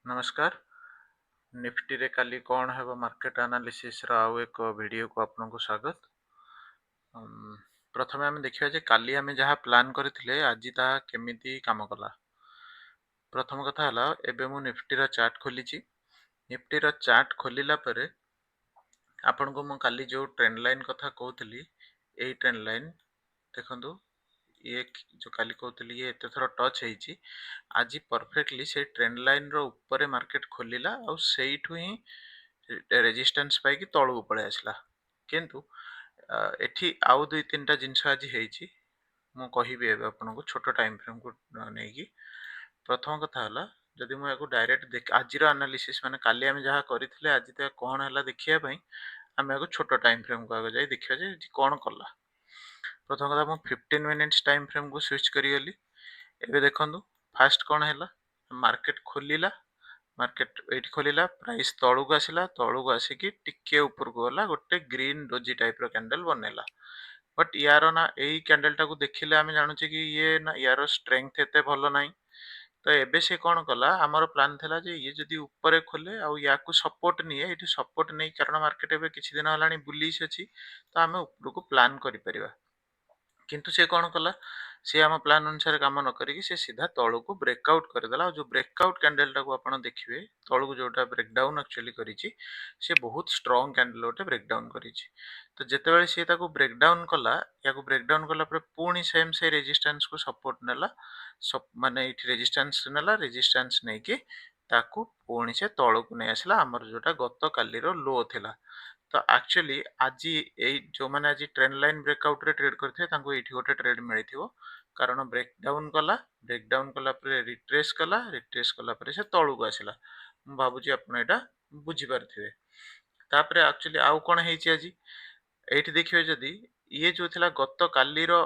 नमस्कार। निफ्टी रे काली कौन है मार्केट एनालिसिस रा आउ एक वीडियो को आपको स्वागत। प्रथमे आम देखा जे काली आम जहाँ प्लान करथिले आज ताहा केमिति काम कला। प्रथम कथा हला एबे मु निफ्टी रा चार्ट खोलीची। निफ्टी रा चार्ट खोलिला परे आपन को मु काली जो ट्रेंड लाइन कथा कहउतली एई ट्रेंड लाइन देखंतु ये जो काली कहउतली ये एते थरो टच हेची। आज परफेक्टली से ट्रेंड लाइन रो ऊपर मार्केट खोलिला और सेइठु ही रेजिस्टेंस पाई कि तळु पळे आसला। किंतु एठी आउ दुई तीनटा जिंस आज हेची मु कहिबी एबे आपनको छोटो टाइम फ्रेम को नेकी। प्रथम कथा हला जदि मु याको डायरेक्ट देख आज रो एनालिसिस माने काली हम जहा करिथिले आज ते कोन हला देखिया पई हम याको छोटो टाइम फ्रेम को आगे जाई देखिया जे कोन करला। प्रथम कथा मु 15 मिनिट्स टाइम फ्रेम को स्विच करी गली। एबे देखंतु फास्ट कोन हैला मार्केट खोलिला। मार्केट एठी खोलिला प्राइस तळु को आसिला तळु को आसी कि टिके ऊपर को गला गोटे ग्रीन डोजी टाइप रो कैंडल बनेला। बट यारो ना एई कैंडल टाको देखिले आमे जानु छी कि ये ना यारो स्ट्रेंथ एते भलो नाही। तो एबे से कोन कला हमर प्लान थिला जे ये जदी ऊपर खोले आ याकू सपोर्ट निए एठी सपोर्ट नै कारण मार्केट एबे किछि दिन हलानी बुलिश अछि तो आमे ऊपर को प्लान करि परिबा। किंतु से कोन कला से आम प्लान अनुसार काम न करी से सीधा तळु को ब्रेकआउट करदेला। जो ब्रेकआउट कैंडल टाको आपण देखिबे तळु को जोटा ब्रेकडाउन एक्चुअली करिछि से बहुत स्ट्रांग कैंडल ओटे ब्रेकडाउन करिछि। तो जेतेबेले से ताको ब्रेकडाउन कला याको ब्रेकडाउन कला पर पुणी सेम से रेजिस्टेंस को सपोर्ट नेला सब माने इठी रेजिस्टेंस नेला रेजिस्टेंस नै कि ताको पुणी से तळु को नै आसला हमर जोटा गत काली रो लो थिला। तो एक्चुअली आज जो मैंने आज ट्रेंड लाइन ब्रेकआउट रे ट्रेड करथे तांको एठी गोटे ट्रेड मिलिथिबो कारण ब्रेकडाउन कला पर रिट्रेस कला पर से तळु को आसिला। मु भाबुची आपण एटा बुझी पारथिबे। तापरे एक्चुअली आउ कोन हेची आज एठी देखिबे जदी ये जो थिला गत काली रो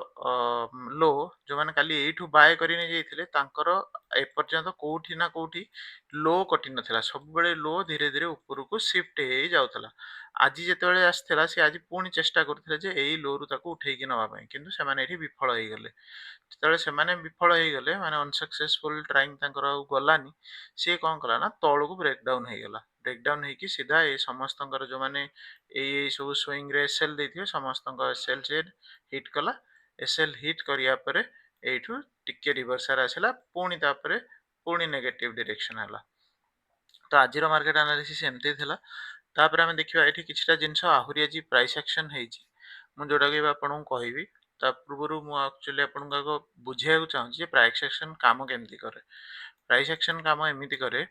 लो जो माने काली एठू बाय करि नै जाइथिले तांकर ए पर्यंत कोठी ना कोठी लो कटि नथिला सब बेले लो धीरे धीरे ऊपर को शिफ्ट हे जाउथला। आज जेतेबेले आस्थिला से आज पुणी चेष्टा करथिले जे एई लो रु ताको उठेई कि नवा पई किंतु से माने एठी विफल होई गेले। जेतेबेले से माने विफल होई गेले माने अनसक्सेसफुल ट्राइंग तांकर गलानी से कोन कला ना तळु को ब्रेकडाउन हे गेला। ब्रेकडाउन हे कि सीधा ए समस्तंकर जो माने एई सब स्विंग रे एसएल देथियो समस्तंक एसएल से हिट कला। एसएल हिट करिया परे एठू टिके रिवर्सल आसिला पुणी तापरे पुणी नेगेटिव डायरेक्शन हला। तो आज रो मार्केट एनालिसिस एमते थिला। तापर आमे देखिबा एठी किछटा जिंस आहुरी आज प्राइस एक्शन हेची मु जोडा के आपन को कहबी ता पूर्वरु मु एक्चुअली आपन को बुझिया को चाहूँ जे प्राइस एक्शन काम केमती करे। प्राइस एक्शन काम एमिति करे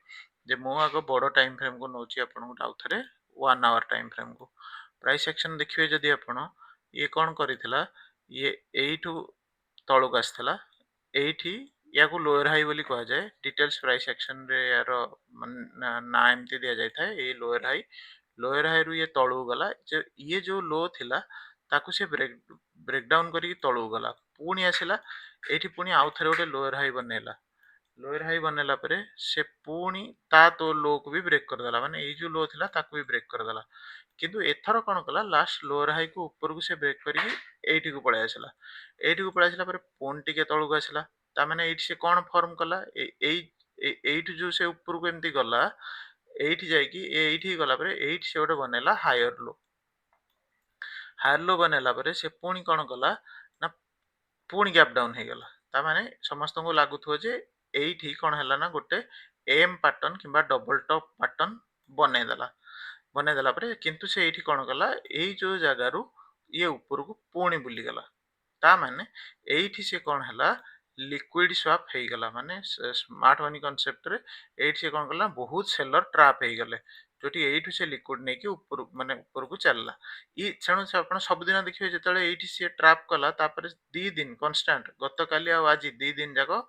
जे मु आगो बडो टाइम फ्रेम को नोची आपन को आउ थरे 1 आवर टाइम फ्रेम को प्राइस एक्शन देखिबे जदी आपन ये कोन करिथिला ये एइठू तळुक आस्थला एइठी याको लोअर हाई बोली कहा जाए डिटेल्स प्राइस एक्शन रे यार ना एमती दिया जाय थाए ए लोअर हाई रु ये तळु गला ये जो लो थिला ताकू से ब्रेक डाउन करी तळु गला पुणी आसिला एठी पुणी आउ थरे गोटे लोअर हाई बनेला परे से पुणी ता तो लो को भी ब्रेक कर देला माने ए जो लो थिला ताकू भी ब्रेक कर देला। किंतु एथर कोन कला लास्ट लोअर हाई को ऊपर को से ब्रेक करी एठी को पळे आसिला। एठी को पळे आसिला परे पुणी टिके तळु को आसिला ता माने एठी से कोन फॉर्म कला एठी जो से ऊपर को एमती गला एठी जाय कि एठी गला परे एठी से गोटे बनेला हायर लो बनेला परे से पुणी कोन कला ना पुणी गैप डाउन हे गला। ता माने समस्त को लागुथो जे एठी कोन हैला ना गोटे एम पैटर्न किबा डबल टॉप पैटर्न बने देला परे किंतु से एठी कोन कला एई जो जगह रु ये ऊपर को पुणी बुली गला। ता माने एठी से कोन हैला लिक्विड स्वैप हे गला माने स्मार्ट मनी कांसेप्ट रे एठी से कोन कला बहुत सेलर ट्रैप हे गले जोटी एठू से लिक्विड ने कि ऊपर माने ऊपर को चलला। ई छणो से आपण सब दिन देखिबे जेतले एठी से ट्रैप कला तापर 2 दिन कांस्टेंट गत काली आ आज 2 दिन जाको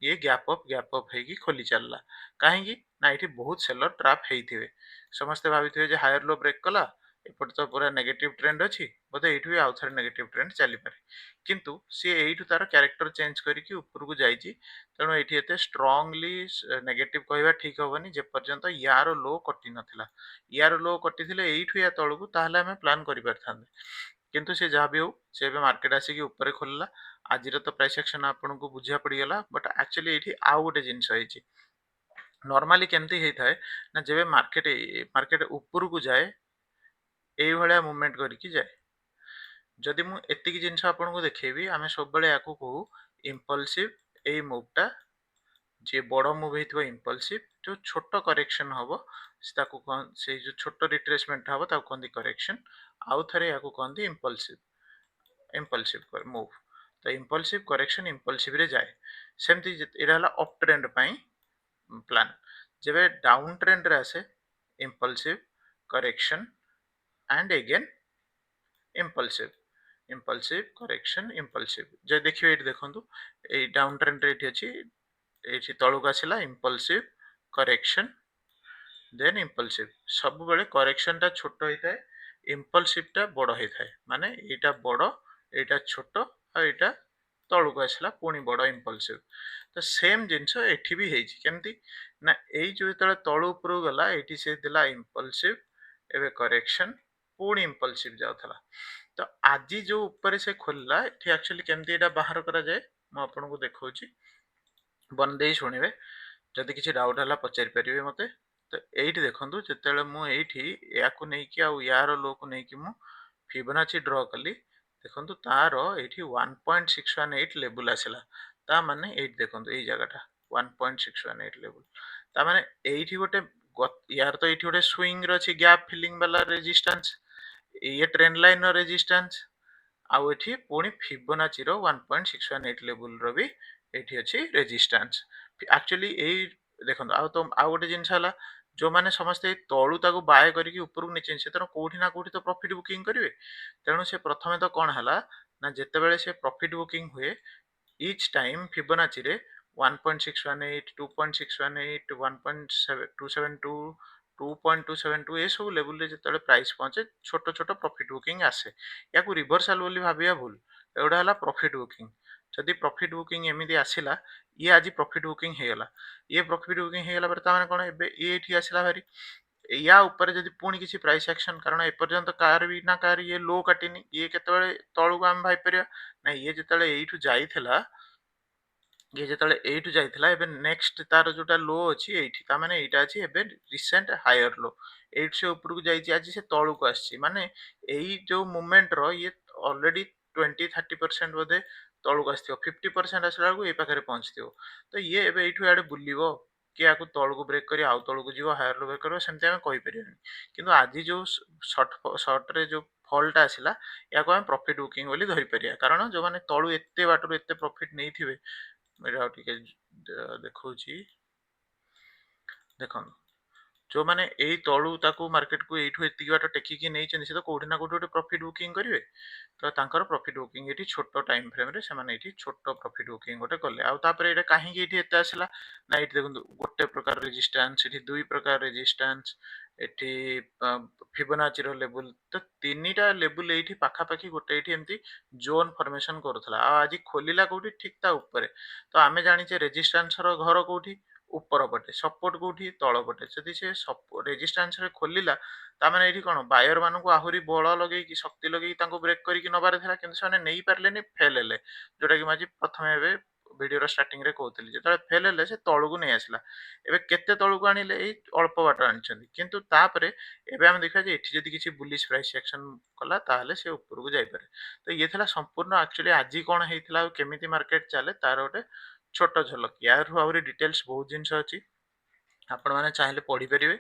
ये गैप अप हेकी खोली चलला काहे कि ना एठी बहुत सेलर ट्रैप हेइथिबे। समस्त भाबिथिबे जे हायर लो ब्रेक कला एपट तो पूरा नेगेटिव ट्रेंड अछि बोधे एठू भी आउथर नेगेटिव ट्रेंड चली पारे किंतु से एठू तार कैरेक्टर चेंज करिकि ऊपर को जाईची तेणु एठी एते स्ट्रांगली नेगेटिव कहबा ठीक होबनी जे पर्यंत यार लो कटि नथिला। यार लो कटि थिले एठू या तळकू ताहले हमें प्लान करि परथांते किंतु से जहा भी हो से बे मार्केट आसी कि ऊपर खोलला। आज तो प्राइस एक्शन आपन को बुझिया पड़ी गला बट एक्चुअली एठी आउ गोटे जिंस होईची नॉर्मली केमती होता है ना जब मार्केट मार्केट ऊपर को जाए यही भाया मूवमेंट करके जाए जदि मु एतिकी जिनस आपको देखेबी आम सब या कहू इम्पल्सिव यही मुवटा जी बड़ मुव हो इम्पल्सिव जो छोट करेक्शन हम से जो छोट रिट्रेसमेंट हम कहते करेक्शन आउ थे या कहते इम्पल्सिव इम्पल्सिव मुव तो इम्पल्सिव करेक्शन इम्पल्सिव रे जाए सेमती यहाँ अप ट्रेंड प्लान जब डाउन ट्रेंड रे आसे impulsive correction and again impulsive impulsive correction impulsive जो देखिए ये देखो ये डाउन ट्रेंड रे अच्छी ये तलक आसला इम्पल्सिव करेक्शन देन इम्पल्सिव सब बेले करेक्शन टा छोट होता है इम्पल्सिव टा बड़ होता है माने एटा बड़ एटा छोट आ एटा तलक आसला पुणी बड़ इम्पल्सिव तो सेम जिनस एठी भी हेछि केमती ना एई जो तळे तळु उपरु गला एठी से दिला इम्पल्सिव एबे करेक्शन पुणी इम्पल्सिव जाउथला तो आज जो ऊपर से खोलला एठी एक्चुअली केमती एटा बाहर करा जाए म आपनको देखौछि बंदे शुणिबे जदि किसी डाउट है पचारि पारे मत तो ये देखूँ जिते मुझे या यार लो को लेकिन मु फिबोनाची ड्र कली देखो तार ये 1.618 लेवल आसला ता माने ये देखो ये जगह 1.618 लेवल ता माने ये गोटे यार तो ये गोटे स्विंग रे गैप फिलिंग वाला रेजिस्टेंस ये ट्रेंड लाइन रेजिस्टेंस आउ एठी पुणी फिबोनाची रो 1.618 लेवल रो भी एठी अछि रेजिस्टेंस एक्चुअली एई देखो आ तो आ गोटे जिनस हला जो माने समस्ते तळु ताको बाय करिक ऊपर नीचे से तर कोठी ना कोठी तो प्रॉफिट बुकिंग करिवे तेणु से प्रथमे तो कोन हला ना जेते बेले से प्रॉफिट बुकिंग हुए each time फिबोनाची रे 1.618 2.618 1.272 2.272 ये सब लेवल रे जतले प्राइस पहुंचे छोट छोट प्रॉफिट बुकिंग आसे या को रिवर्सल बोली भाबिया भूल एउडा हला प्रॉफिट बुकिंग जदि प्रॉफिट बुकिंग एमिति आसिला ये आज प्रॉफिट बुकिंग हे गला ये प्रॉफिट बुकिंग हे गला पर ता माने कोन एबे ये एठी आसिला भारी या ऊपर जदि पुणी किसी प्राइस एक्शन कारण एपर्यंत कार भी ना कार ये लो काटिनी ये केतबेले तळु हम भाई परिया ना ये जतले एठु जाइथिला ये जतले एठु जाइथिला एबे नेक्स्ट तार जोटा लो अछि एठी ता माने एटा अछि एबे रिसेंट हायर लो एठ से ऊपर को जाइछि आज से तळु को आछि माने एई जो मूवमेंट रो ये ऑलरेडी 20-30% बोधे तळु को आस्थियो 50% आसला को ए पाखरे पहुंचथियो तो ये एबे एठु आडे बुलिबो कि आकु तळु को ब्रेक करी आउ तळु को जीवो हायर लो ब्रेक करो सेमते हम कहि परियानी किंतु आज जो शॉर्ट रे जो फॉलटा आसिला याको हम प्रॉफिट बुकिंग बोली धरि परिया कारण जो माने तळु एत्ते बाटरो एत्ते प्रॉफिट नै थिबे मेरा टिके देखौछि देखन जो माने एई तळु ताकू मार्केट को एठु एत्ति बाट टेकी कि नै चनि से तो कोठी ना कोठी प्रॉफिट बुकिंग करिवे तो तांकर प्रॉफिट बुकिंग एठी छोटो टाइम फ्रेम रे से माने एठी छोटो प्रॉफिट बुकिंग गोटे कले आ तापर एटा काहे कि एठी एते आसला ना एठी देखंतु गोटे प्रकार रेजिस्टेंस एठी दुई प्रकार रेजिस्टेंस एठी फिबोनाची रो लेवल तो तीनटा लेवल एठी पाखा पाखी गोटे एठी एम्ति जोन फॉर्मेशन करथला आ आज खोलिला कोठी ठीक ता ऊपर तो आमे जानि जे रेजिस्टेंस रो घर कोठी ऊपर पटे सपोर्ट कोठी तळ पटे जदि से रेजिस्टेंस रे खोलिला ता माने एठी कोन बायर मानु को आहुरी बळ लगेई कि शक्ति लगेई तांको ब्रेक करी कि नबार थिला किंतु से नै पारलेनी फेल हेले जोटा कि माजी प्रथमे एबे वीडियो स्टार्टिंग रे कहतली जेतले फेल हेले से तळु को नै आसला एबे केते तळु को आनिले एई अल्प बाट आनिछन्ती किंतु तापरे एबे हम देखा जे एठी जदि किछि बुलिश प्राइस एक्शन कला ताहले से ऊपर को जाई पारे तो ये थिला संपूर्ण एक्चुअली आजी कोन हेइथिला केमिति मार्केट चाले तार ओटे छोट झलक यार आहुरी डिटेल्स बहुत जिंस अछि आपण माने चाहिले पढी परिबे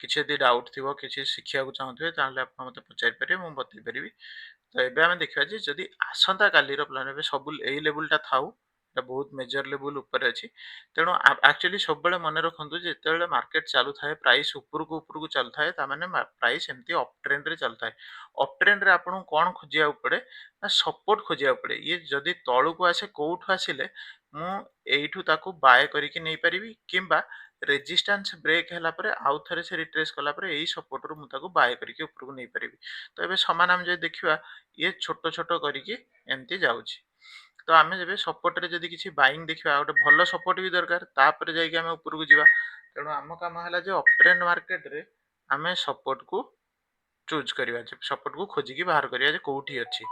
किछि यदि डाउट थिबो किछि शिखिया को चाहथिबे ताहले आपण मते पचारि परिबे मु बतै परिबी तो एबे आमे देखिबा जे जदि आसंता काली रो प्लान एबे सब एई लेवल टा थाउ एटा बहुत मेजर लेवल ऊपर अछि तेणु एक्चुअली सब बेले मन रखंतु जे जेतेबेले मार्केट चालू थाए प्राइस ऊपर को चालू थाए ता माने प्राइस एम्ति अप ट्रेंड रे चालू थाए अप ट्रेंड रे आपण कोन खोजिया पड़े ना सपोर्ट खोजिया पड़े ये जदि तळु को आसे कोउठु आसिले मु एइठु ताको बाय करिकि नै परिबी किंबा रेजिस्टेंस ब्रेक हैला परे आउ थरे से रिट्रेस कला परे एई सपोर्ट रो मु ताको बाय करिकि ऊपर को नै परिबी तो एबे समान हम जे देखिबा ये छोट छोट करिकि एम्ति जाउछि तो आमे जेबे सपोर्ट रे जदि किछि बाइंग देखिबा गोटे भलो सपोर्ट भी दरकार तापर जाय कि आमे ऊपर को जिबा तेणु आम काम हैला जे अप ट्रेंड मार्केट रे आमे सपोर्ट को चूज करिबा जे सपोर्ट को खोजिकि बाहर करिया जे कोउठी अछि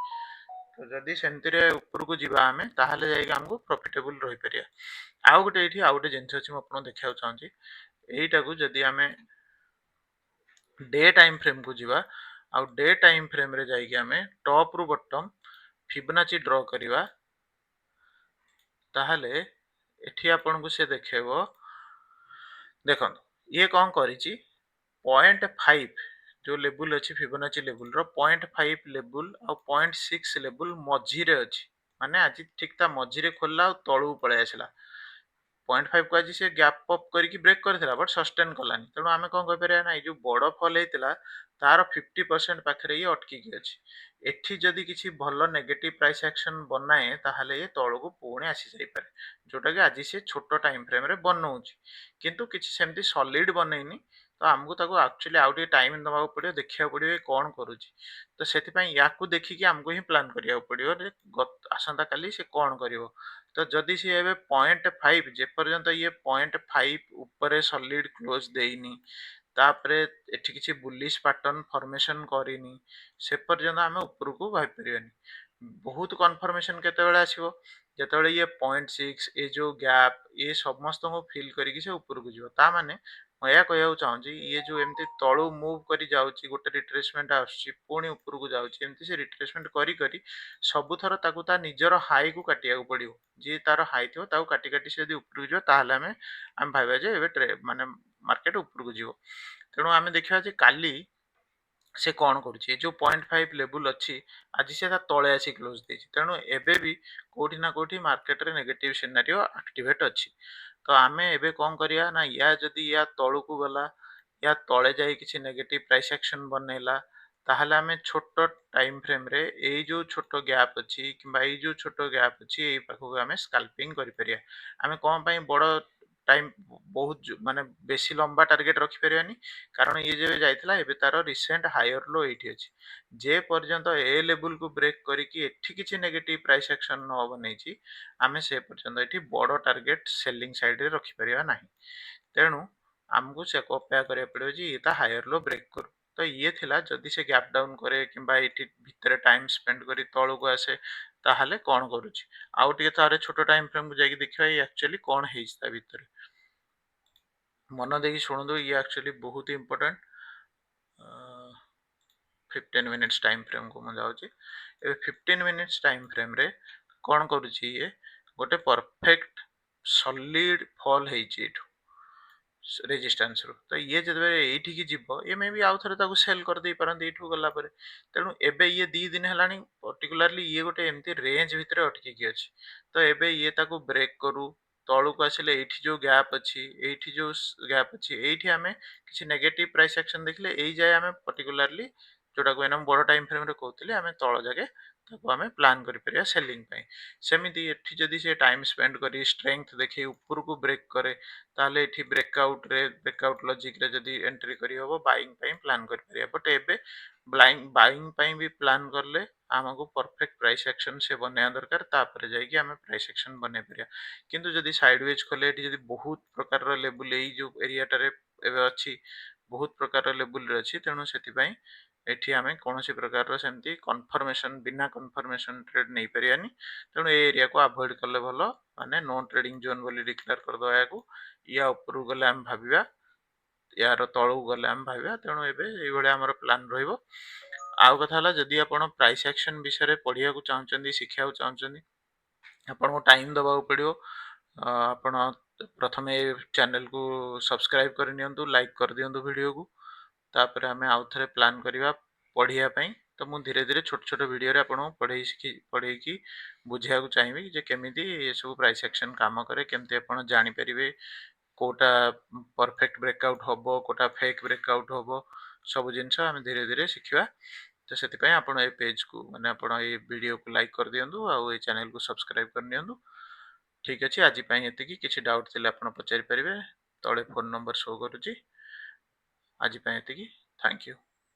तो जदि सेमति रे ऊपर को जिबा आमे ताहाले जाय कि हमको प्रॉफिटेबल रहि परिया आउ गोटे एठी आउ गोटे जिंस अछि म आपन देखिया चाहूची एटा को जदि आमे डे टाइम फ्रेम को जीवा आउ डे टाइम फ्रेम रे जाई कि आमे टॉप रु बॉटम फिबोनाची ड्रॉ करिवा ताहले एठी आपन को से देखेबो देखन ये कौन करिछि 0.5 जो लेवल अछि फिबोनाची लेवल रो 0.5 लेवल आ 0.6 लेवल मझी रे अछि माने आज ठीक ता मझी रे खोलला आ तळु पळे आसिला 0.5 को आज से गैप अप करके ब्रेक करथिला बट सस्टेन कलानी तेणु आमे कोन कहि परिया ना जो बड़ फॉल हेतिला तार 50% पाखरे ये अटकी की अछि एठी जदि किछि भलो नेगेटिव प्राइस एक्शन बनाए ताहाले ये तळु को पुणी आसी जाई पारे जोटा कि आज से छोटो टाइम फ्रेम रे बनौछि किंतु किछि सेमति सॉलिड बनैनी तो हमको ताको एक्चुअली आउट टाइम दबाक पड़ियो देखिया पड़ियो कोन करूछि तो सेति पई याकू देखि कि हमको ही प्लान करिया पड़ियो रे आसंता काली से कोन करिवो तो जदि से एबे 0.5 जे पर्यंत ये 0.5 ऊपर सॉलिड क्लोज देइनी तापरे एठी किछि बुलिश पैटर्न फॉर्मेशन करिनी से पर्यंत हम ऊपर को भाई परियानी बहुत कन्फर्मेशन केते बेला आसीबो जेतेबेले ये 0.6 ए जो गैप ये समस्त को फिल करिकि से ऊपर को जिवो ता माने मैं कहू चाहूँ ये जो एमती तलू मुव करी जाउची गोटे रिट्रेसमेंट आछी पुणी ऊपर को जाउची एमती से रिट्रेसमेंट करी करी सब थर ताकू ता निजर हाई को काटिया को पड़ियो जे तार हाई थियो ताकू काटी काटी से यदि ऊपर को जिवो ताहले हम भाबा जे एबे माने मार्केट ऊपर को जिवो तेणु आमे देखिया जे काली से कौन करुछि जो 0.5 लेवल अछि आज से ता तळे आसी क्लोज देछि तेणु एबे भी कोठी ना कोठी मार्केट रे नेगेटिव सिनेरियो एक्टिवेट अछि तो आमे एबे कोन करिया ना या जदि या तळु को गला या तळे जाई किछि नेगेटिव प्राइस एक्शन बनेला ताहले आमे छोटो टाइम फ्रेम रे एई जो छोटो गैप अछि किबा एई जो छोटो गैप अछि एई पाखो आमे स्कैल्पिंग करि परिया आमे कोन पई बडो टाइम बहुत माने बेसी लंबा टारगेट रखि परियानी कारण ये जेबे जाइतला एबे तारो रिसेंट हायर लो एठी अछि जे पर्यंत ए लेवल को ब्रेक करिकि एठी किछि नेगेटिव प्राइस एक्शन न बनेछि आमे से पर्यंत एठी बडो टारगेट सेलिंग साइड रे रखि परिया नाही तेणु हमको से अपेक्षा करिया पड़ियो जे एता हायर लो ब्रेक करू तो ये थिला जदि से गैप डाउन करे किबा एठी भितरे टाइम स्पेंड करी तळु को आसे ताहले कोन करूछि आउ टिके तारे छोटो टाइम फ्रेम को जाई देखियो एक्चुअली कोन हेइछ ता भितरे मन देखि सुनदो ये एक्चुअली बहुत ही इंपोर्टेंट 15 मिनिट्स टाइम फ्रेम को म जाउची ए 15 मिनिट्स टाइम फ्रेम रे कोन करूची ये गोटे परफेक्ट सॉलिड फॉल हेइची एठू रेजिस्टेंस रो तो ये जदे एठी की जीवो ए मे भी आउ थरे ताको सेल कर दे परंती एठू गला परे तेणु एबे ये 2 दिन हेलानी पर्टिकुलरली ये गोटे एमती रेंज भितरे अटकी की अछि तो एबे ये ताको ब्रेक करू तळु को आसिले एठी जो गैप अछि एठी जो गैप अछि एठी हमें किछि नेगेटिव प्राइस एक्शन देखले एई जाय हमें पर्टिकुलरली जोटा को एनम बड़ टाइम फ्रेम रे कहउतले हमें तळ जागे ताको हमें प्लान करि परिया सेलिंग पई सेमिति एठी जदी से टाइम स्पेंड करी स्ट्रेंथ देखि ऊपर को ब्रेक करे ताले एठी ब्रेकआउट लॉजिक रे जदी एंट्री करी होबो बाइंग पई प्लान करि परिया बट एबे ब्लाइंग बाइंग पई भी प्लान करले हमको परफेक्ट प्राइस एक्शन से बने दरकार तापर जाय कि हमें प्राइस एक्शन बने परिया किंतु जदी साइडवेज खोले एठी जदी बहुत प्रकार रो लेवल एई जो एरिया टारे एबे अछि बहुत प्रकार रो लेवल रे अछि तेनु सेति पई एठी हमें कोनोसी प्रकार रो सेमती कन्फर्मेशन बिना कन्फर्मेशन ट्रेड नै परियानी तेणु ए एरिया को अवॉइड करले भलो माने नो ट्रेडिंग जोन बोली डिक्लेयर कर दो याकू या ऊपर गले हम भाबिबा यार तळु गले हम भाबिबा तेणु एबे एई भले हमर प्लान रहइबो आउ कथा हला जदी आपण प्राइस एक्शन विषय रे पढिया को चाहचंदी सिखिया को चाहचंदी आपण को टाइम दबाउ पड़ियो आपण प्रथमे चैनल को सब्सक्राइब कर नियंतु लाइक कर दियंतु वीडियो को तापर हमें आउ थरे प्लान करिवा पढिया पई तो मु धीरे धीरे छोट छोट वीडियो रे आपण पढेई की बुझिया को चाहिबी जे केमिति ए सब प्राइस एक्शन काम करे केमते आपण जानि परिबे कोटा परफेक्ट ब्रेकआउट होबो कोटा फेक ब्रेकआउट होबो सब जिंस हम धीरे धीरे सिखिबा तो सेति पई आपण ए पेज को माने आपण ए वीडियो को लाइक कर दियंतु आ ए चैनल को सब्सक्राइब कर नियंतु ठीक अछि आज पई एति की किछि डाउट थिले आपण पचारि परिबे तळे फोन नंबर शो करूची आज पई एति की थैंक यू